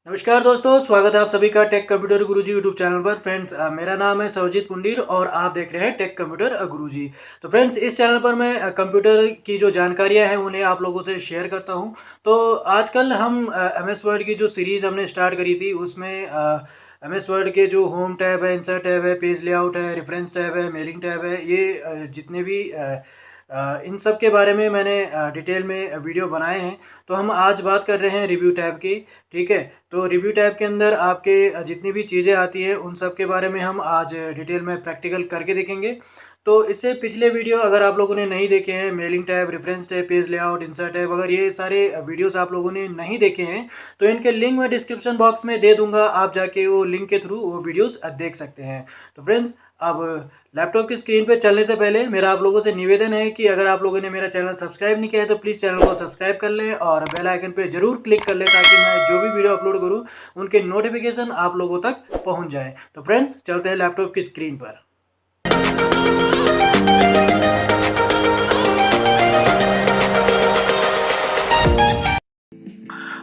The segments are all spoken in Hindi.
नमस्कार दोस्तों, स्वागत है आप सभी का टेक कंप्यूटर गुरुजी यूट्यूब चैनल पर। फ्रेंड्स, मेरा नाम है सर्वजीत पुंडीर और आप देख रहे हैं टेक कंप्यूटर गुरुजी। तो फ्रेंड्स, इस चैनल पर मैं कंप्यूटर की जो जानकारियां हैं उन्हें आप लोगों से शेयर करता हूं। तो आजकल हम एमएस वर्ड की जो सीरीज़ हमने स्टार्ट करी थी उसमें एमएस वर्ड के जो होम टैब है, इंसर्ट टैब है, पेज लेआउट है, रेफरेंस टैब है, मेलिंग टैब है, ये जितने भी इन सब के बारे में मैंने डिटेल में वीडियो बनाए हैं। तो हम आज बात कर रहे हैं रिव्यू टैब की। ठीक है, तो रिव्यू टैब के अंदर आपके जितनी भी चीज़ें आती हैं उन सब के बारे में हम आज डिटेल में प्रैक्टिकल करके देखेंगे। तो इससे पिछले वीडियो अगर आप लोगों ने नहीं देखे हैं, mailing tab, reference tab, page layout, insert tab, अगर ये सारे वीडियोस आप लोगों ने नहीं देखे हैं तो इनके लिंक मैं डिस्क्रिप्शन बॉक्स में दे दूंगा। आप जाके वो लिंक के थ्रू वो वीडियोस देख सकते हैं। तो फ्रेंड्स, अब लैपटॉप की स्क्रीन पे चलने से पहले मेरा आप लोगों से निवेदन है कि अगर आप लोगों ने मेरा चैनल सब्सक्राइब नहीं किया है तो प्लीज़ चैनल को सब्सक्राइब कर लें और बेल आइकन पे ज़रूर क्लिक कर लें ताकि मैं जो भी वीडियो अपलोड करूं उनके नोटिफिकेशन आप लोगों तक पहुंच जाए। तो फ्रेंड्स, चलते हैं लैपटॉप की स्क्रीन पर।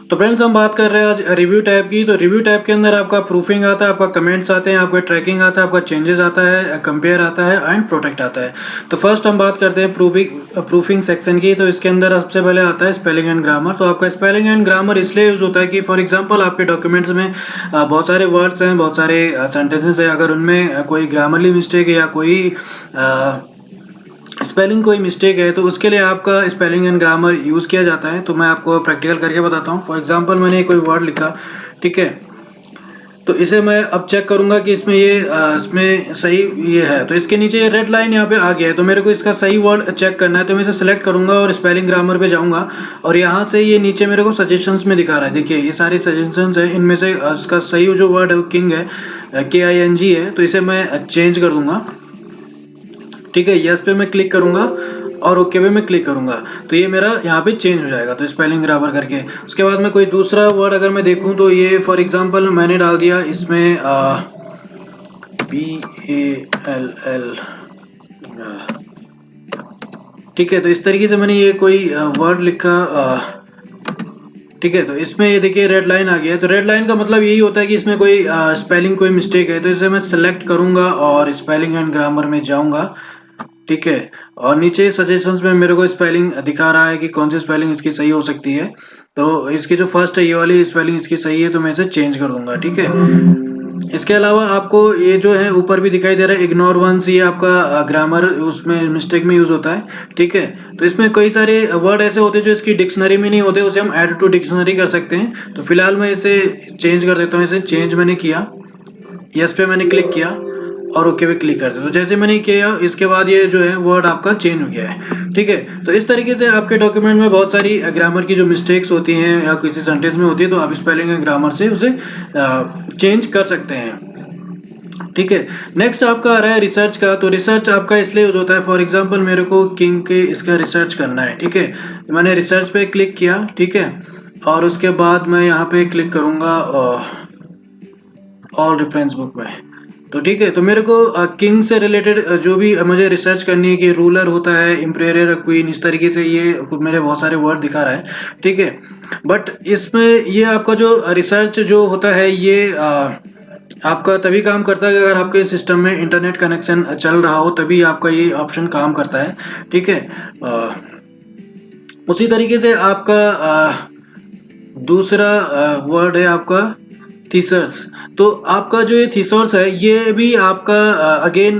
तो फ्रेंड्स, हम बात कर रहे हैं आज रिव्यू टैब की। तो रिव्यू टैब के अंदर आपका प्रूफिंग आता है, आपका कमेंट्स आते हैं, आपका ट्रैकिंग आता है, आपका चेंजेस आता है, कंपेयर आता है एंड प्रोटेक्ट आता है। तो फर्स्ट हम बात करते हैं प्रूफिंग सेक्शन की। तो इसके अंदर सबसे पहले आता है स्पेलिंग एंड ग्रामर। तो आपका स्पेलिंग एंड ग्रामर इसलिए यूज होता है कि फॉर एग्जाम्पल आपके डॉक्यूमेंट्स में बहुत सारे वर्ड्स हैं, बहुत सारे सेंटेंसेस हैं, अगर उनमें कोई ग्रामरली मिस्टेक है या कोई स्पेलिंग कोई मिस्टेक है तो उसके लिए आपका स्पेलिंग एंड ग्रामर यूज़ किया जाता है। तो मैं आपको प्रैक्टिकल करके बताता हूँ। फॉर एग्जांपल मैंने कोई वर्ड लिखा, ठीक है, तो इसे मैं अब चेक करूंगा कि इसमें सही ये है। तो इसके नीचे ये रेड लाइन यहाँ पे आ गया है, तो मेरे को इसका सही वर्ड चेक करना है। तो मैं इसे सेलेक्ट करूंगा और स्पेलिंग ग्रामर पे जाऊंगा और यहाँ से ये नीचे मेरे को सजेशंस में दिखा रहा है। देखिए ये सारे सजेशंस है, इनमें से इसका सही जो वर्ड है वो किंग है, KING है। तो इसे मैं चेंज कर दूंगा। ठीक है, यस पे मैं क्लिक करूंगा और ओके पे मैं क्लिक करूंगा तो ये मेरा यहाँ पे चेंज हो जाएगा। तो स्पेलिंग बराबर करके उसके बाद में कोई दूसरा वर्ड अगर मैं देखूं तो ये फॉर एग्जांपल मैंने डाल दिया इसमें BALL। ठीक है, तो इस तरीके से मैंने ये कोई वर्ड लिखा। ठीक है, तो इसमें ये देखिए रेड लाइन आ गया है। तो रेड लाइन का मतलब यही होता है कि इसमें कोई स्पेलिंग कोई मिस्टेक है। तो इसे मैं सेलेक्ट करूंगा और स्पेलिंग एंड ग्रामर में जाऊंगा। ठीक है, और नीचे सजेशंस में मेरे को स्पेलिंग दिखा रहा है कि कौन सी स्पेलिंग इसकी सही हो सकती है। तो इसकी जो फर्स्ट है ये वाली स्पेलिंग इसकी सही है, तो मैं इसे चेंज कर दूंगा। ठीक है, इसके अलावा आपको ये जो है ऊपर भी दिखाई दे रहा है इग्नोर वंस, ये आपका ग्रामर उसमें मिस्टेक में यूज होता है। ठीक है, तो इसमें कई सारे वर्ड ऐसे होते हैं जो इसकी डिक्शनरी में नहीं होते, उसे हम ऐड टू डिक्शनरी कर सकते हैं। तो फिलहाल मैं इसे चेंज कर देता हूँ। इसे चेंज मैंने किया, यस पे मैंने क्लिक किया और ओके पे क्लिक कर दिया। तो जैसे मैंने किया इसके बाद ये जो है वर्ड आपका चेंज हो गया है। ठीक है, तो इस तरीके से आपके डॉक्यूमेंट में बहुत सारी ग्रामर की जो मिस्टेक्स होती हैं या किसी सेंटेंस में होती है तो आप स्पेलिंग एंड ग्रामर से उसे चेंज कर सकते हैं। ठीक है, नेक्स्ट आपका आ रहा है रिसर्च का। तो रिसर्च आपका इसलिए यूज होता है, फॉर एग्जांपल मेरे को किंग के इसका रिसर्च करना है। ठीक है, मैंने रिसर्च पे क्लिक किया। ठीक है, और उसके बाद मैं यहाँ पे क्लिक करूंगा ऑल रेफरेंस बुक में। तो ठीक है, तो मेरे को किंग से रिलेटेड जो भी मुझे रिसर्च करनी है कि रूलर होता है, एम्परर, क्वीन, इस तरीके से ये मेरे बहुत सारे वर्ड दिखा रहा है। ठीक है, बट इसमें ये आपका जो रिसर्च जो होता है ये आपका तभी काम करता है अगर आपके सिस्टम में इंटरनेट कनेक्शन चल रहा हो, तभी आपका ये ऑप्शन काम करता है। ठीक है, उसी तरीके से आपका दूसरा वर्ड है आपका थीसर्स। तो आपका जो ये थीसर्स है ये भी आपका अगेन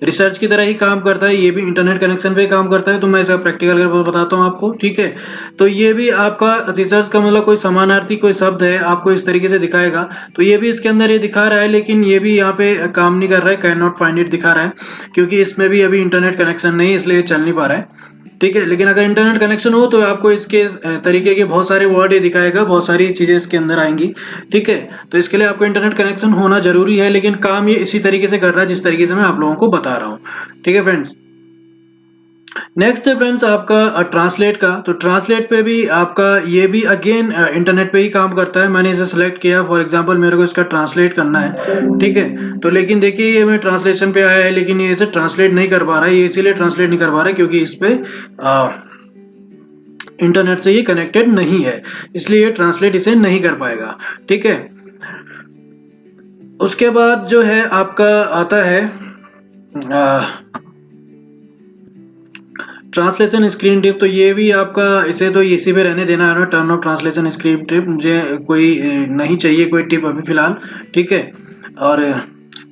रिसर्च की तरह ही काम करता है, ये भी इंटरनेट कनेक्शन पे काम करता है। तो मैं इसका प्रैक्टिकल करके बताता हूँ आपको। ठीक है, तो ये भी आपका थीसर्स का मतलब कोई समानार्थी कोई शब्द है, आपको इस तरीके से दिखाएगा। तो ये भी इसके अंदर ये दिखा रहा है, लेकिन ये भी यहाँ पे काम नहीं कर रहा है, कैन नॉट फाइंड इट दिखा रहा है, क्योंकि इसमें भी अभी इंटरनेट कनेक्शन नहीं, इसलिए चल नहीं पा रहा है। ठीक है, लेकिन अगर इंटरनेट कनेक्शन हो तो आपको इसके तरीके के बहुत सारे वर्ड ये दिखाएगा, बहुत सारी चीजें इसके अंदर आएंगी। ठीक है, तो इसके लिए आपको इंटरनेट कनेक्शन होना जरूरी है, लेकिन काम ये इसी तरीके से कर रहा है जिस तरीके से मैं आप लोगों को बता रहा हूँ। ठीक है फ्रेंड्स, नेक्स्ट है फ्रेंड्स आपका ट्रांसलेट का। तो ट्रांसलेट पे भी आपका ये भी अगेन इंटरनेट पे ही काम करता है। मैंने इसे सेलेक्ट किया, फॉर एग्जांपल मेरे को इसका ट्रांसलेट करना है। ठीक है, तो लेकिन देखिए ये मैं ट्रांसलेशन पे आया है, लेकिन ये इसे ट्रांसलेट नहीं कर पा रहा है। ये इसीलिए ट्रांसलेट नहीं कर पा रहा है क्योंकि इस पे इंटरनेट से ये कनेक्टेड नहीं है, इसलिए ये ट्रांसलेट इसे नहीं कर पाएगा। ठीक है, उसके बाद जो है आपका आता है ट्रांसलेशन स्क्रीन टिप। तो ये भी आपका, इसे तो इसी पे रहने देना है ना, turn off translation screen tip. मुझे कोई नहीं चाहिए कोई टिप अभी फिलहाल। ठीक है, और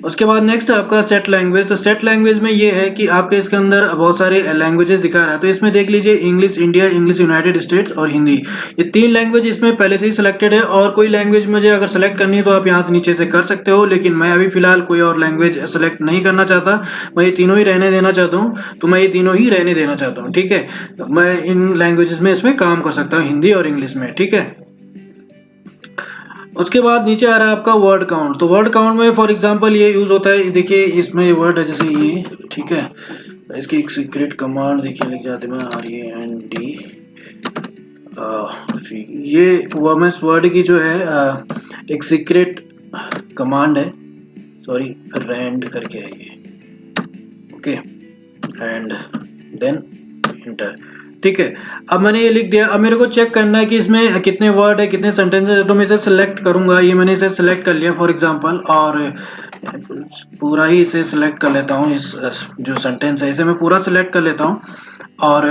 उसके बाद नेक्स्ट आपका सेट लैंग्वेज। तो सेट लैंग्वेज में ये है कि आपके इसके अंदर बहुत सारे लैंग्वेजेस दिखा रहा है। तो इसमें देख लीजिए English India, English United states और हिंदी, ये 3 लैंग्वेज इसमें पहले से ही सिलेक्टेड है। और कोई लैंग्वेज मुझे अगर सेलेक्ट करनी है तो आप यहाँ से नीचे से कर सकते हो, लेकिन मैं अभी फिलहाल कोई और लैंग्वेज सेलेक्ट नहीं करना चाहता, मैं ये तीनों ही रहने देना चाहता हूँ। तो मैं ये तीनों ही रहने देना चाहता हूँ। ठीक है, मैं इन लैंग्वेजेस में इसमें काम कर सकता हूँ, हिंदी और इंग्लिश में। ठीक है, उसके बाद नीचे आ रहा है आपका वर्ड काउंट। तो वर्ड काउंट में फॉर एग्जांपल ये यूज होता है, देखिए इसमें ये वर्ड है जैसे ये। ठीक है, इसकी एक सीक्रेट कमांड देखिए लिख जाते हैं RAND, ये वॉर्मस वर्ड की जो है एक सीक्रेट कमांड है, सॉरी रैंड करके है ये। Okay, and then enter. ठीक है, अब मैंने ये लिख दिया। अब मेरे को चेक करना है कि इसमें कितने वर्ड है, कितने सेंटेंसेस है। तो मैं इसे सिलेक्ट करूंगा, ये मैंने इसे सिलेक्ट कर लिया फॉर एग्जांपल, और पूरा ही इसे सिलेक्ट कर लेता हूँ। इस जो सेंटेंस है इसे मैं पूरा सिलेक्ट कर लेता हूँ, और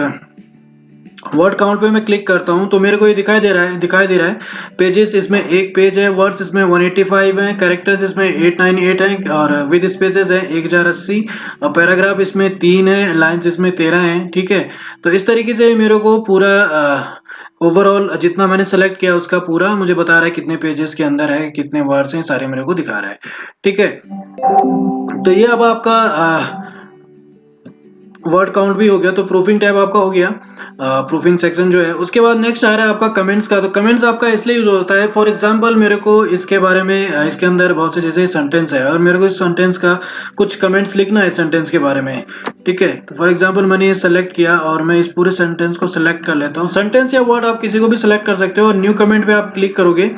वर्ड काउंट पे मैं क्लिक करता हूँ तो मेरे को ये दिखाई दे रहा है पेजेस इसमें एक पेज है, वर्ड्स इसमें 185 हैं, कैरेक्टर्स इसमें 898 हैं, और विद स्पेसेस है 1080, और पैराग्राफ इसमें 3 है, लाइंस इसमें 13 हैं। ठीक है, तो इस तरीके से मेरे को पूरा ओवरऑल जितना मैंने सेलेक्ट किया उसका पूरा मुझे बता रहा है कितने पेजेस के अंदर है, कितने वर्ड्स हैं, सारे मेरे को दिखा रहा है। ठीक है, तो ये अब आपका वर्ड काउंट भी हो गया। तो प्रूफिंग टैब आपका हो गया, प्रूफिंग सेक्शन जो है। उसके बाद नेक्स्ट आ रहा है आपका कमेंट्स का। तो कमेंट्स आपका इसलिए यूज होता है, फॉर एग्जांपल मेरे को इसके बारे में इसके अंदर बहुत से जैसे सेंटेंस है और मेरे को इस सेंटेंस का कुछ कमेंट्स लिखना है सेंटेंस के बारे में। ठीक है, तो फॉर एग्जांपल मैंने ये सेलेक्ट किया और मैं इस पूरे सेंटेंस को सेलेक्ट कर लेता हूँ। सेंटेंस या वर्ड आप किसी को भी सिलेक्ट कर सकते हो, और न्यू कमेंट पे आप क्लिक करोगे।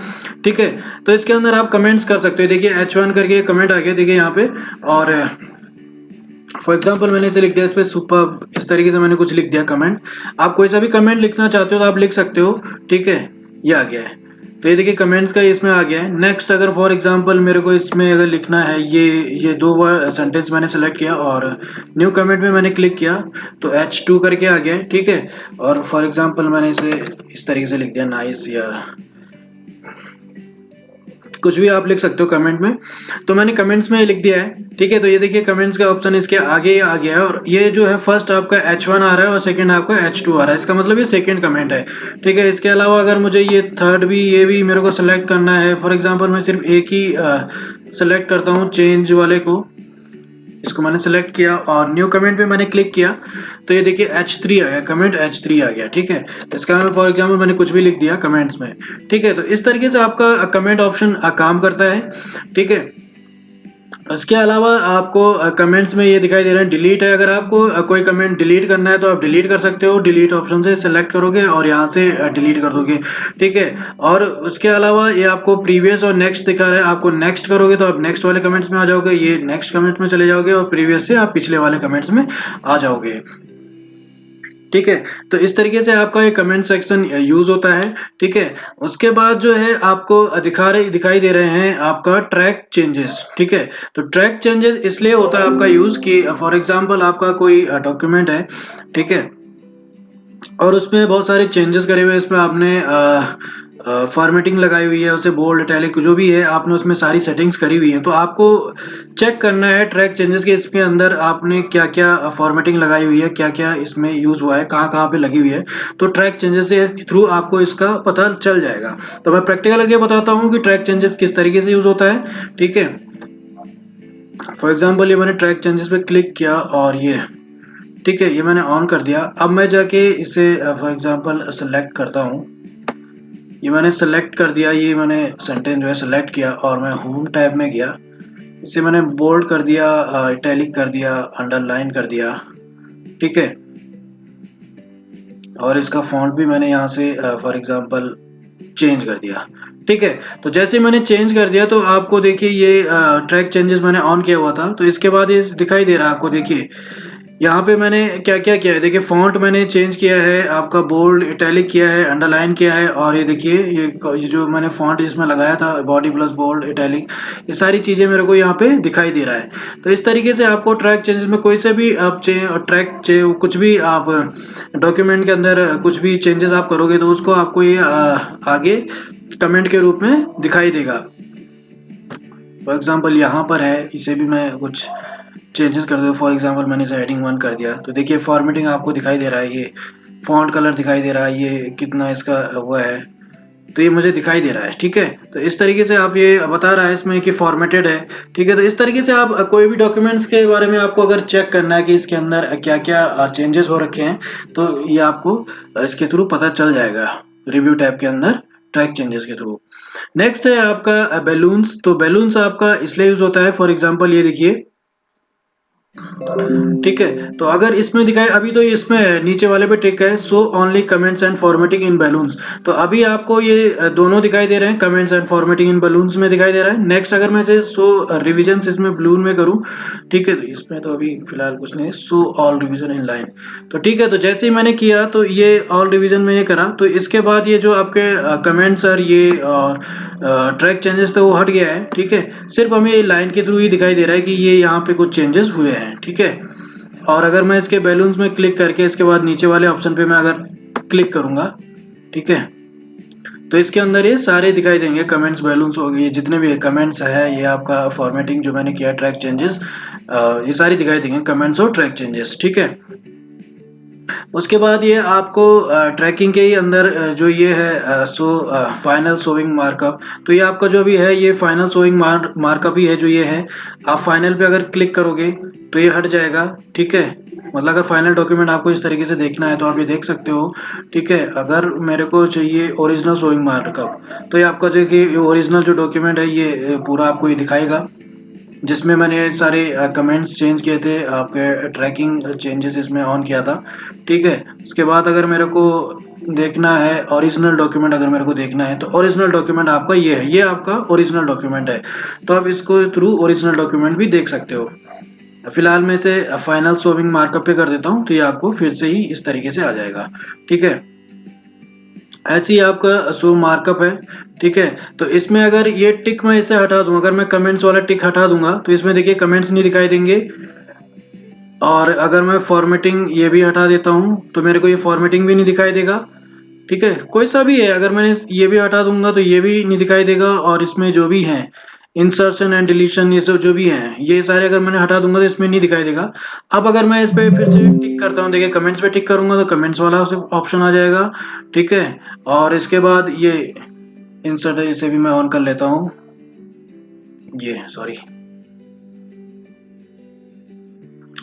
ठीक है, तो इसके अंदर आप कमेंट्स कर सकते हो। देखिए H1 करके कमेंट आ गया, देखिए यहाँ पे। और फॉर एग्जाम्पल मैंने इसे लिख दिया इस पे सुपर, इस तरीके से मैंने कुछ लिख दिया कमेंट। आप कोई सा भी कमेंट लिखना चाहते हो तो आप लिख सकते हो। ठीक है, ये आ गया है। तो ये देखिए कमेंट्स का इसमें आ गया है। नेक्स्ट अगर फॉर एग्जांपल मेरे को इसमें अगर लिखना है, ये 2 सेंटेंस मैंने सेलेक्ट किया और न्यू कमेंट में मैंने क्लिक किया तो H2 करके आ गया है। ठीक है, और फॉर एग्जांपल मैंने इसे इस तरीके से लिख दिया नाइस, या कुछ भी आप लिख सकते हो कमेंट में। तो मैंने कमेंट्स में लिख दिया है। ठीक है, तो ये देखिए कमेंट्स का ऑप्शन इसके आगे आ गया है, और ये जो है फर्स्ट आपका H1 आ रहा है और सेकंड आपका H2 आ रहा है। इसका मतलब ये सेकंड कमेंट है। ठीक है, इसके अलावा अगर मुझे ये थर्ड भी, ये भी मेरे को सिलेक्ट करना है, फॉर एग्जांपल मैं सिर्फ एक ही सिलेक्ट करता हूँ चेंज वाले को। इसको मैंने सेलेक्ट किया और न्यू कमेंट पे मैंने क्लिक किया तो ये देखिए H3 आ गया, कमेंट H3 आ गया। ठीक है, इसका मैं फॉर एग्जांपल मैंने कुछ भी लिख दिया कमेंट्स में। ठीक है, तो इस तरीके से आपका कमेंट ऑप्शन काम करता है। ठीक है, इसके अलावा आपको कमेंट्स में ये दिखाई दे रहा है डिलीट है। अगर आपको कोई कमेंट डिलीट करना है तो आप डिलीट कर सकते हो, डिलीट ऑप्शन से सेलेक्ट करोगे और यहाँ से डिलीट कर दोगे। ठीक है, और उसके अलावा ये आपको प्रीवियस और नेक्स्ट दिखा रहा है, आपको नेक्स्ट करोगे तो आप नेक्स्ट वाले कमेंट्स में आ जाओगे, ये नेक्स्ट कमेंट्स में चले जाओगे, और प्रीवियस से आप पिछले वाले कमेंट्स में आ जाओगे। ठीक है, तो इस तरीके से आपका ये कमेंट सेक्शन यूज होता है। ठीक है, उसके बाद जो है आपको दिखाई दे रहे हैं आपका ट्रैक चेंजेस। ठीक है, तो ट्रैक चेंजेस इसलिए होता है आपका यूज कि फॉर एग्जांपल आपका कोई डॉक्यूमेंट है। ठीक है, और उसमें बहुत सारे चेंजेस करे हुए हैं, इसमें आपने फॉर्मेटिंग लगाई हुई है, उसे बोल्ड इटैलिक जो भी है आपने उसमें सारी सेटिंग्स करी हुई है। तो आपको चेक करना है ट्रैक चेंजेस के इसके अंदर आपने क्या क्या फॉर्मेटिंग लगाई हुई है, क्या क्या इसमें यूज हुआ है, कहाँ कहाँ पे लगी हुई है। तो ट्रैक चेंजेस के थ्रू आपको इसका पता चल जाएगा। तो मैं प्रैक्टिकल करके बताता हूँ कि ट्रैक चेंजेस किस तरीके से यूज होता है। ठीक है, फॉर एग्जाम्पल ये मैंने ट्रैक चेंजेस पे क्लिक किया और ये, ठीक है, ये मैंने ऑन कर दिया। अब मैं जाके इसे फॉर एग्जाम्पल सेलेक्ट करता हूँ, ये मैंने सेलेक्ट कर दिया, ये मैंने सेंटेंस जो है सेलेक्ट किया और मैं होम टैब में गया, इसे मैंने बोल्ड कर दिया, इटैलिक कर दिया, अंडरलाइन कर दिया। ठीक है, और इसका फॉन्ट भी मैंने यहाँ से फॉर एग्जांपल चेंज कर दिया। ठीक है, तो जैसे मैंने चेंज कर दिया तो आपको देखिए ये ट्रैक चेंजेस मैंने ऑन किया हुआ था, तो इसके बाद ये दिखाई दे रहा है आपको, देखिए यहाँ पे मैंने क्या क्या किया है, देखिए फॉन्ट मैंने चेंज किया है, आपका बोल्ड इटैलिक किया है, अंडरलाइन किया है, और ये देखिए ये जो मैंने फॉन्ट इसमें लगाया था बॉडी प्लस बोल्ड इटैलिक, ये सारी चीज़ें मेरे को यहाँ पे दिखाई दे रहा है। तो इस तरीके से आपको ट्रैक चेंजेस में कोई से भी आप कुछ भी आप डॉक्यूमेंट के अंदर कुछ भी चेंजेस आप करोगे तो उसको आपको ये आगे कमेंट के रूप में दिखाई देगा। फॉर एग्जाम्पल यहाँ पर है, इसे भी मैं कुछ चेंजेस कर दो। फॉर एग्जांपल मैंने इसे हेडिंग 1 कर दिया, तो देखिए फॉर्मेटिंग आपको दिखाई दे रहा है, ये फॉन्ट कलर दिखाई दे रहा है, ये कितना इसका हुआ है, तो ये मुझे दिखाई दे रहा है। ठीक है, तो इस तरीके से आप ये बता रहा है इसमें कि फॉर्मेटेड है। ठीक है, तो इस तरीके से आप कोई भी डॉक्यूमेंट्स के बारे में आपको अगर चेक करना है कि इसके अंदर क्या क्या चेंजेस हो रखे हैं, तो ये आपको इसके थ्रू पता चल जाएगा, रिव्यू टैब के अंदर ट्रैक चेंजेस के थ्रू। नेक्स्ट है आपका बैलून्स। तो बैलून्स आपका इसलिए यूज होता है, फॉर एग्जाम्पल ये देखिए, ठीक है, तो अगर इसमें दिखाए, अभी तो इसमें नीचे वाले पे टिक है show only comments and formatting in balloons, तो अभी आपको ये दोनों दिखाई दे रहे हैं, comments and formatting in balloons में दिखाई दे रहा है। नेक्स्ट अगर मैं इसे शो रिविजन्स इसमें ब्लून में करूं, ठीक है, तो इसमें तो अभी फिलहाल कुछ नहीं है, show all revision in line. तो ठीक है, तो जैसे ही मैंने किया तो ये ऑल रिविजन में ये करा, तो इसके बाद ये जो आपके कमेंट्स और ये और ट्रैक चेंजेस तो वो हट गया है। ठीक है, सिर्फ हमें ये लाइन के थ्रू ही दिखाई दे रहा है कि ये यहाँ पे कुछ चेंजेस हुए हैं। ठीक है, और अगर मैं इसके बैलून्स में क्लिक करके इसके बाद नीचे वाले ऑप्शन पे मैं अगर क्लिक करूंगा, ठीक है, तो इसके अंदर ये सारे दिखाई देंगे, कमेंट्स बैलून्स हो गए, जितने भी कमेंट्स है, ये आपका फॉर्मेटिंग जो मैंने किया, ट्रैक चेंजेस, ये सारी दिखाई देंगे, कमेंट्स और ट्रैक चेंजेस। ठीक है, उसके बाद ये आपको ट्रैकिंग के ही अंदर जो ये है फाइनल शोइंग मार्कअप, तो ये आपका जो भी है ये फाइनल शोइंग मार्कअप ही है, जो ये है, आप फाइनल पे अगर क्लिक करोगे तो ये हट जाएगा। ठीक है, मतलब अगर फाइनल डॉक्यूमेंट आपको इस तरीके से देखना है तो आप ये देख सकते हो। ठीक है, अगर मेरे को चाहिए ओरिजिनल शोइंग मार्कअप, तो ये आपका जो कि ओरिजिनल जो डॉक्यूमेंट है ये पूरा आपको ये दिखाएगा, जिसमें मैंने सारे कमेंट्स चेंज किए थे, आपके ट्रैकिंग चेंजेस इसमें ऑन किया था। ठीक है, उसके बाद अगर मेरे को देखना है ओरिजिनल डॉक्यूमेंट, अगर मेरे को देखना है तो ओरिजिनल डॉक्यूमेंट आपका ये है, ये आपका ओरिजिनल डॉक्यूमेंट है, तो आप इसको थ्रू ओरिजिनल डॉक्यूमेंट भी देख सकते हो। फिलहाल मैं इसे फाइनल शोइंग मार्कअप पे कर देता हूँ, तो ये आपको फिर से ही इस तरीके से आ जाएगा। ठीक है, ऐसे ही आपका शो मार्कअप है। ठीक है, तो इसमें अगर ये टिक मैं इसे हटा दूंगा, अगर मैं कमेंट्स वाला टिक हटा दूंगा तो इसमें देखिए कमेंट्स नहीं दिखाई देंगे, और अगर मैं फॉर्मेटिंग ये भी हटा देता हूं तो मेरे को ये फॉर्मेटिंग भी नहीं दिखाई देगा। ठीक है, कोई सा भी है, अगर मैंने ये भी हटा दूंगा तो ये भी नहीं दिखाई देगा, और इसमें जो भी है इंसर्शन एंड डिलीशन, ये सब जो भी हैं, ये सारे अगर मैंने हटा दूंगा तो इसमें नहीं दिखाई देगा। अब अगर मैं इस पे फिर से टिक करता हूँ, देखिए कमेंट्स पे टिक करूंगा तो कमेंट्स वाला ऑप्शन आ जाएगा। ठीक है, और इसके बाद ये इंसर्ट है, इसे भी मैं ऑन कर लेता हूँ, ये सॉरी,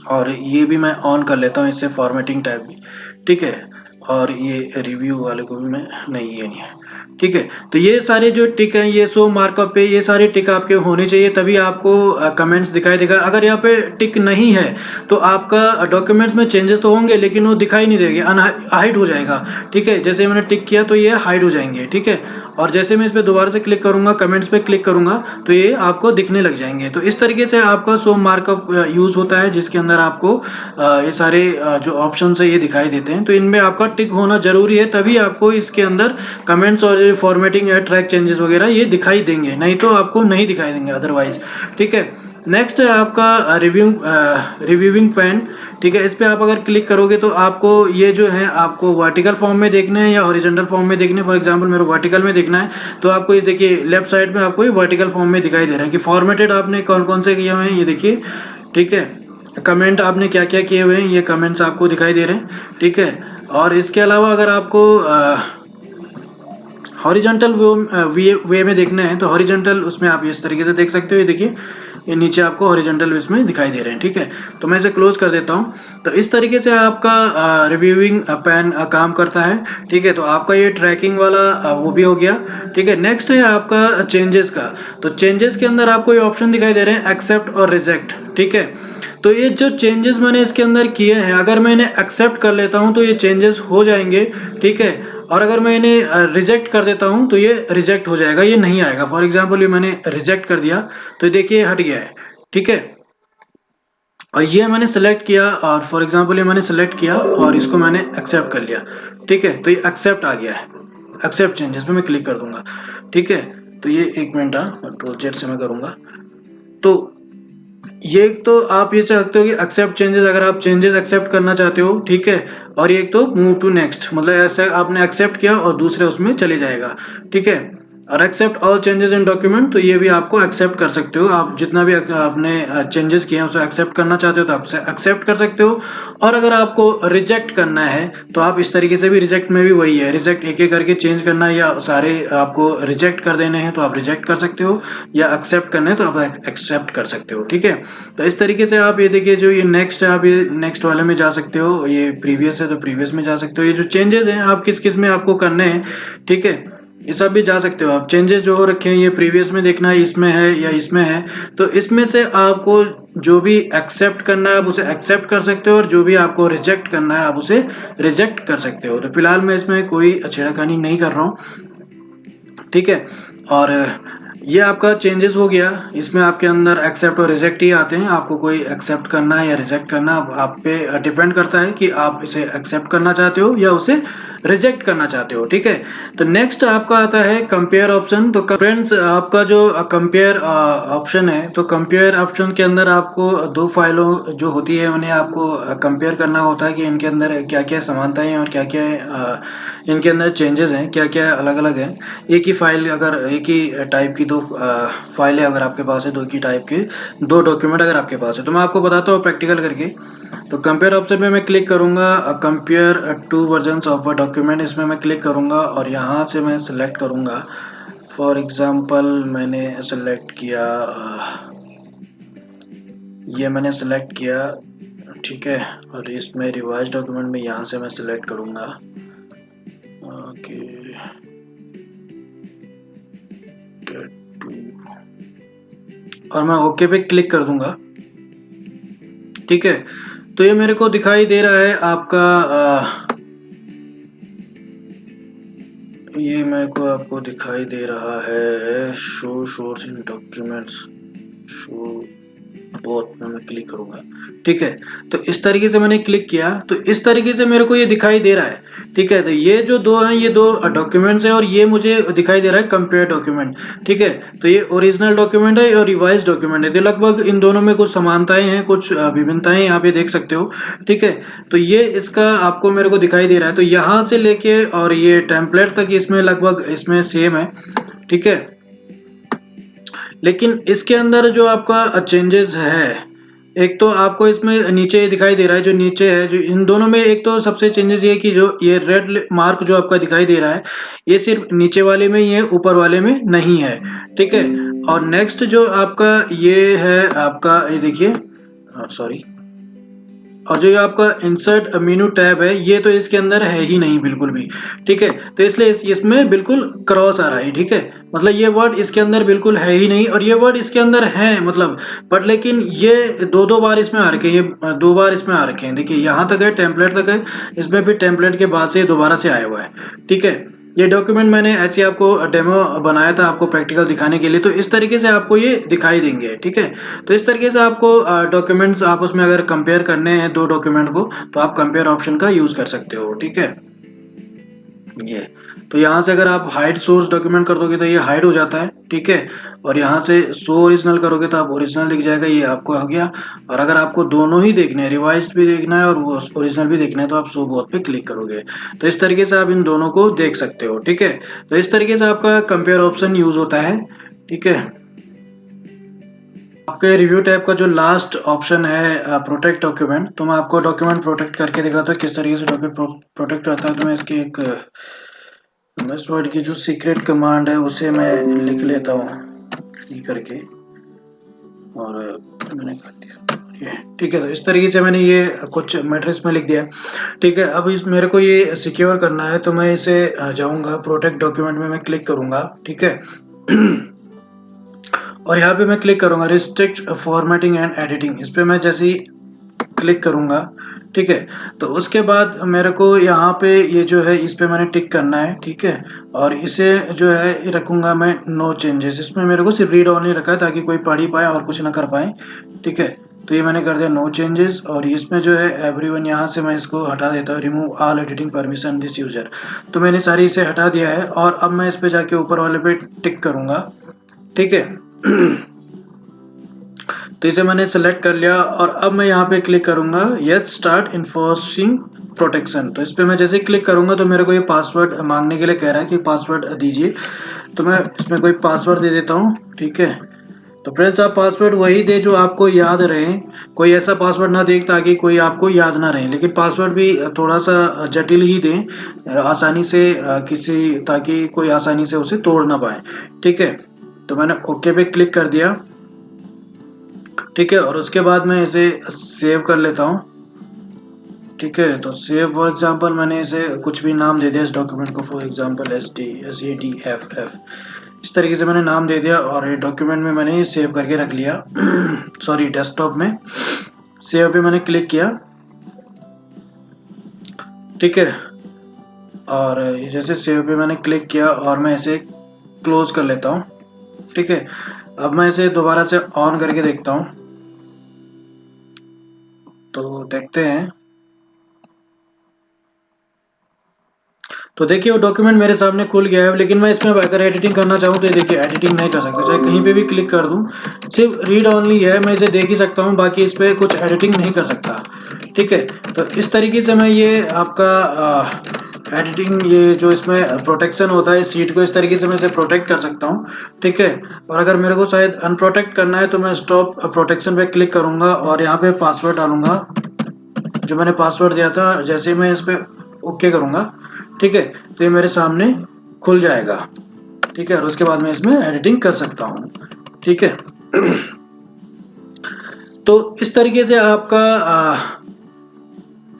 और ये भी मैं ऑन कर लेता हूँ, इससे फॉर्मेटिंग टाइप भी। ठीक है, और ये रिव्यू वाले को भी मैं, नहीं ये नहीं है। ठीक है, तो ये सारे जो टिक हैं, ये शो मार्कअप पे ये सारे टिक आपके होने चाहिए, तभी आपको कमेंट्स दिखाई देगा। अगर यहाँ पे टिक नहीं है तो आपका डॉक्यूमेंट्स में चेंजेस तो होंगे लेकिन वो दिखाई नहीं देंगे, हाइड हो जाएगा। ठीक है, जैसे मैंने टिक किया तो ये हाइड हो जाएंगे। ठीक है, और जैसे मैं इस पर दोबारा से क्लिक करूंगा, कमेंट्स पे क्लिक करूंगा, तो ये आपको दिखने लग जाएंगे। तो इस तरीके से आपका शो मार्कअप यूज होता है, जिसके अंदर आपको ये सारे जो ऑप्शन है ये दिखाई देते हैं, तो इनमें आपका टिक होना जरूरी है, तभी आपको इसके अंदर कमेंट्स और फॉर्मेटिंग या ट्रैक चेंजेस वगैरह ये दिखाई देंगे, नहीं तो आपको नहीं दिखाई देंगे अदरवाइज। ठीक है, नेक्स्ट है आपका रिव्यूइंग पैन। ठीक है, इस पे आप अगर क्लिक करोगे तो आपको ये जो है आपको वर्टिकल फॉर्म में देखना है या हॉरिजॉन्टल फॉर्म में देखना है। फॉर एग्जांपल मेरे वर्टिकल में देखना है, तो आपको ये देखिए लेफ्ट साइड में आपको ये वर्टिकल फॉर्म में दिखाई दे रहा है कि फॉर्मेटेड आपने कौन कौन से किए हुए हैं, ये देखिए। ठीक है, कमेंट आपने क्या क्या किए हुए हैं, ये कमेंट्स आपको दिखाई दे रहे हैं। ठीक है, और इसके अलावा अगर आपको हॉरिजॉन्टल वे में देखना है तो हॉरिजॉन्टल उसमें आप इस तरीके से देख सकते हो, ये देखिए ये नीचे आपको हॉरिजॉन्टल इसमें दिखाई दे रहे हैं। ठीक है, तो मैं इसे क्लोज कर देता हूँ। तो इस तरीके से आपका रिव्यूइंग पैन काम करता है। ठीक है, तो आपका ये ट्रैकिंग वाला वो भी हो गया। ठीक है, नेक्स्ट है आपका चेंजेस का। तो चेंजेस के अंदर आपको ये ऑप्शन दिखाई दे रहे हैं एक्सेप्ट और रिजेक्ट। ठीक है, तो ये जो चेंजेस मैंने इसके अंदर किए हैं, अगर मैं इन्हें एक्सेप्ट कर लेता हूं तो ये चेंजेस हो जाएंगे। ठीक है, और अगर मैं इन्हें रिजेक्ट कर देता हूं तो ये रिजेक्ट हो जाएगा, ये नहीं आएगा। फॉर एग्जांपल ये मैंने रिजेक्ट कर दिया तो देखिए हट गया है। ठीक है, और ये मैंने सेलेक्ट किया और फॉर एग्जांपल ये मैंने सेलेक्ट किया और इसको मैंने एक्सेप्ट कर लिया। ठीक है, तो ये एक्सेप्ट आ गया है, एक्सेप्ट चेंजेस पे मैं क्लिक कर दूंगा। ठीक है, तो ये 1 मिनट कंट्रोल जेड से मैं करूंगा। तो ये एक तो आप ये चाहते हो कि एक्सेप्ट चेंजेस, अगर आप चेंजेस एक्सेप्ट करना चाहते हो, ठीक है। और ये एक तो मूव टू नेक्स्ट, मतलब ऐसा आपने एक्सेप्ट किया और दूसरे उसमें चले जाएगा। ठीक है, और accept all changes in document, तो ये भी आपको एक्सेप्ट कर सकते हो। आप जितना भी आपने चेंजेस किए हैं उसे एक्सेप्ट करना चाहते हो तो आप एक्सेप्ट कर सकते हो। और अगर आपको रिजेक्ट करना है तो आप इस तरीके से भी, रिजेक्ट में भी वही है, रिजेक्ट एक एक करके चेंज करना है या सारे आपको रिजेक्ट कर देने हैं तो आप रिजेक्ट कर सकते हो, या एक्सेप्ट करना है तो आप एक्सेप्ट कर सकते हो। ठीक है, तो इस तरीके से आप ये देखिए, जो ये नेक्स्ट है आप ये नेक्स्ट वाले में जा सकते हो, ये प्रीवियस है तो प्रीवियस में जा सकते हो। ये जो चेंजेस हैं आप किस किस में आपको करने हैं, ठीक है, ये सब भी जा सकते हो आप। चेंजेस जो हो रखे हैं ये प्रीवियस में देखना है, इसमें है या इसमें है, तो इसमें से आपको जो भी एक्सेप्ट करना है आप उसे एक्सेप्ट कर सकते हो, और जो भी आपको रिजेक्ट करना है आप उसे रिजेक्ट कर सकते हो। तो फिलहाल मैं इसमें कोई छेड़खानी नहीं कर रहा हूँ। ठीक है, और ये आपका चेंजेस हो गया। इसमें आपके अंदर एक्सेप्ट और रिजेक्ट ही आते हैं, आपको कोई एक्सेप्ट करना है या रिजेक्ट करना आप पे डिपेंड करता है कि आप इसे एक्सेप्ट करना चाहते हो या उसे रिजेक्ट करना चाहते हो। ठीक है, तो नेक्स्ट आपका आता है कंपेयर ऑप्शन। तो फ्रेंड्स, आपका जो कंपेयर ऑप्शन है, तो कंपेयर ऑप्शन के अंदर आपको दो फाइलों जो होती है उन्हें आपको कंपेयर करना होता है कि इनके अंदर क्या क्या समानताएं हैं और क्या क्या इनके अंदर चेंजेस हैं, क्या क्या अलग अलग है। एक ही फाइल, अगर एक ही टाइप की दो फाइलें अगर आपके पास है, दो की टाइप के दो डॉक्यूमेंट अगर आपके पास है, तो मैं आपको बताता हूँ प्रैक्टिकल करके। तो कंपेयर ऑप्शन में मैं क्लिक करूंगा, compare two versions of a document, इसमें मैं क्लिक करूंगा और यहाँ से मैं सिलेक्ट करूंगा। फॉर एग्जांपल मैंने सेलेक्ट किया, ये मैंने सेलेक्ट किया, ठीक है। और इसमें रिवाइज डॉक्यूमेंट में यहाँ से मैं सिलेक्ट करूंगा, ओके, और मैं ओके पे क्लिक कर दूंगा। ठीक है, तो ये मेरे को दिखाई दे रहा है आपका ये मेरे को आपको दिखाई दे रहा है शो सोर्स इन डॉक्यूमेंट्स, शो बोथ में मैं क्लिक करूंगा। ठीक है, तो इस तरीके से मैंने क्लिक किया तो इस तरीके से मेरे को ये दिखाई दे रहा है। ठीक है, तो ये जो दो हैं ये दो डॉक्यूमेंट्स हैं और ये मुझे दिखाई दे रहा है कंपेयर डॉक्यूमेंट। ठीक है, तो ये ओरिजिनल डॉक्यूमेंट है और रिवाइज डॉक्यूमेंट है, तो लगभग इन दोनों में कुछ समानताएं हैं, कुछ विभिन्नताएं यहाँ पे देख सकते हो। ठीक है, तो ये इसका आपको मेरे को दिखाई दे रहा है, तो यहाँ से लेके और ये टेम्पलेट तक इसमें लगभग इसमें सेम है। ठीक है, लेकिन इसके अंदर जो आपका चेंजेस है, एक तो आपको इसमें नीचे दिखाई दे रहा है, जो नीचे है, जो इन दोनों में एक तो सबसे चेंजेस ये है कि जो ये रेड मार्क जो आपका दिखाई दे रहा है ये सिर्फ नीचे वाले में ही है, ऊपर वाले में नहीं है। ठीक है, और नेक्स्ट जो आपका ये है, आपका ये देखिए, सॉरी, और जो ये आपका इंसर्ट मेनू टैब है ये तो इसके अंदर है ही नहीं बिल्कुल भी। ठीक है, तो इसलिए इसमें बिल्कुल क्रॉस आ रहा है। ठीक है, मतलब ये वर्ड इसके अंदर बिल्कुल है ही नहीं, और ये वर्ड इसके अंदर है मतलब, बट लेकिन ये दो दो बार इसमें आ रखे हैं, ये दो बार इसमें आ रखे हैं। देखिए यहाँ तक है, टेम्पलेट तक है, इसमें भी टेम्पलेट के बाद से दोबारा से आया हुआ है। ठीक है, ये डॉक्यूमेंट मैंने ऐसे आपको डेमो बनाया था आपको प्रैक्टिकल दिखाने के लिए, तो इस तरीके से आपको ये दिखाई देंगे। ठीक है, तो इस तरीके से आपको डॉक्यूमेंट्स आपस में अगर कंपेयर करने हैं दो डॉक्यूमेंट को, तो आप कंपेयर ऑप्शन का यूज कर सकते हो। ठीक है, ये तो यहाँ से अगर आप हाइड सोर्स डॉक्यूमेंट कर दोगे तो ये हाइड हो जाता है। ठीक है, और यहाँ से शो ओरिजिनल करोगे तो आप ओरिजिनल दिख जाएगा, ये आपको हो गया। और अगर आपको दोनों ही देखने हैं, रिवाइज भी देखना है और वो ओरिजिनल भी देखना है, तो आप शो बोथ पे क्लिक करोगे, तो इस तरीके से आप इन दोनों को देख सकते हो। ठीक है, तो इस तरीके से आपका कंपेयर ऑप्शन यूज होता है। ठीक है, आपके रिव्यू टैब का जो लास्ट ऑप्शन है प्रोटेक्ट डॉक्यूमेंट, तो मैं आपको डॉक्यूमेंट प्रोटेक्ट करके दिखाता हूँ किस तरीके से डॉक्यूमेंट प्रोटेक्ट होता है। तो मैं इसकी एक पासवर्ड की जो सीक्रेट कमांड है उसे मैं लिख लेता हूँ ई करके, और मैंने कर दिया ये। ठीक है, तो इस तरीके से मैंने ये कुछ मैट्रिक्स में लिख दिया। ठीक है, अब इस मेरे को ये सिक्योर करना है, तो मैं इसे जाऊंगा प्रोटेक्ट डॉक्यूमेंट में मैं क्लिक करूंगा। ठीक है, और यहाँ पे मैं क्लिक करूंगा रिस्ट्रिक्ट फॉर्मेटिंग एंड एडिटिंग, इस पे मैं जैसे ही क्लिक करूंगा, ठीक है। तो उसके बाद मेरे को यहाँ पे ये जो है इस पे मैंने टिक करना है, ठीक है। और इसे जो है रखूंगा मैं नो चेंजेस, इसमें मेरे को सिर्फ रीड ओनली रखा है ताकि कोई पढ़ ही पाए और कुछ ना कर पाए, ठीक है। तो ये मैंने कर दिया नो चेंजेस, और इसमें जो है एवरीवन यहाँ से मैं इसको हटा देता हूँ, remove all editing permission this user. तो मैंने सारी इसे हटा दिया है, और अब मैं इस पे जाके ऊपर वाले पे टिक करूंगा, ठीक है। तो इसे मैंने सेलेक्ट कर लिया, और अब मैं यहाँ पे क्लिक करूंगा यस स्टार्ट इन्फोर्सिंग प्रोटेक्शन। तो इस पे मैं जैसे क्लिक करूंगा तो मेरे को ये पासवर्ड मांगने के लिए कह रहा है कि पासवर्ड दीजिए। तो मैं इसमें कोई पासवर्ड दे देता हूँ, ठीक है। तो फ्रेंड्स आप पासवर्ड वही दे जो आपको याद रहे, कोई ऐसा पासवर्ड ना दे ताकि कोई आपको याद ना रहे, लेकिन पासवर्ड भी थोड़ा सा जटिल ही दें, आसानी से किसी, ताकि कोई आसानी से उसे तोड़ ना पाए, ठीक है। तो मैंने ओके पे क्लिक कर दिया, ठीक है। और उसके बाद मैं इसे सेव कर लेता हूँ, ठीक है। तो सेव फॉर एग्जांपल मैंने इसे कुछ भी नाम दे दिया इस डॉक्यूमेंट को, फॉर एग्जांपल SADFF, इस तरीके से मैंने नाम दे दिया, और ये डॉक्यूमेंट में मैंने सेव करके रख लिया सॉरी डेस्कटॉप में। सेव पे मैंने क्लिक किया, ठीक है। और जैसे सेव पे मैंने क्लिक किया और मैं इसे क्लोज कर लेता हूँ, ठीक है। अब मैं इसे दोबारा से ऑन करके देखता हूँ, तो देखते हैं। तो देखिए वो डॉक्यूमेंट मेरे सामने खुल गया है, लेकिन मैं इसमें अगर एडिटिंग करना चाहूँ तो ये देखिए एडिटिंग नहीं कर सकता, चाहे कहीं पे भी क्लिक कर दूँ, सिर्फ रीड ओनली है, मैं इसे देख ही सकता हूँ, बाकी इस पे कुछ एडिटिंग नहीं कर सकता, ठीक है। तो इस तरीके से मैं ये आपका एडिटिंग, ये जो इसमें प्रोटेक्शन होता है इस सीट को, इस तरीके से मैं इसे प्रोटेक्ट कर सकता हूँ, ठीक है। और अगर मेरे को शायद अनप्रोटेक्ट करना है तो मैं स्टॉप प्रोटेक्शन पे क्लिक करूंगा और यहाँ पे पासवर्ड डालूंगा, जो मैंने पासवर्ड दिया था। जैसे ही मैं इस पे ओके करूंगा, ठीक है, तो ये मेरे सामने खुल जाएगा, ठीक है। और उसके बाद मैं इसमें एडिटिंग कर सकता हूँ, ठीक है। तो इस तरीके से आपका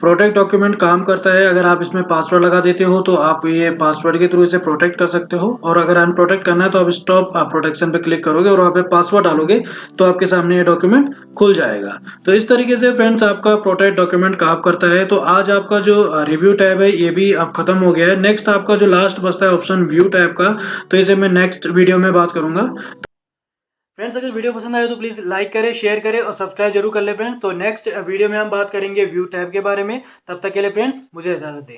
प्रोटेक्ट डॉक्यूमेंट काम करता है। अगर आप इसमें पासवर्ड लगा देते हो तो आप ये पासवर्ड के थ्रू इसे प्रोटेक्ट कर सकते हो, और अगर अनप्रोटेक्ट करना है तो आप स्टॉप प्रोटेक्शन पे क्लिक करोगे और वहाँ पे पासवर्ड डालोगे तो आपके सामने ये डॉक्यूमेंट खुल जाएगा। तो इस तरीके से फ्रेंड्स आपका प्रोटेक्ट डॉक्यूमेंट काम करता है। तो आज आपका जो रिव्यू टैब है ये भी अब खत्म हो गया है। नेक्स्ट आपका जो लास्ट बचता है ऑप्शन व्यू टैब का, तो इसे मैं नेक्स्ट वीडियो में बात करूंगा। फ्रेंड्स अगर वीडियो पसंद आए तो प्लीज़ लाइक करें, शेयर करें और सब्सक्राइब जरूर कर ले फ्रेंड्स। तो नेक्स्ट वीडियो में हम बात करेंगे व्यू टैब के बारे में। तब तक के लिए फ्रेंड्स मुझे इजाज़त दें।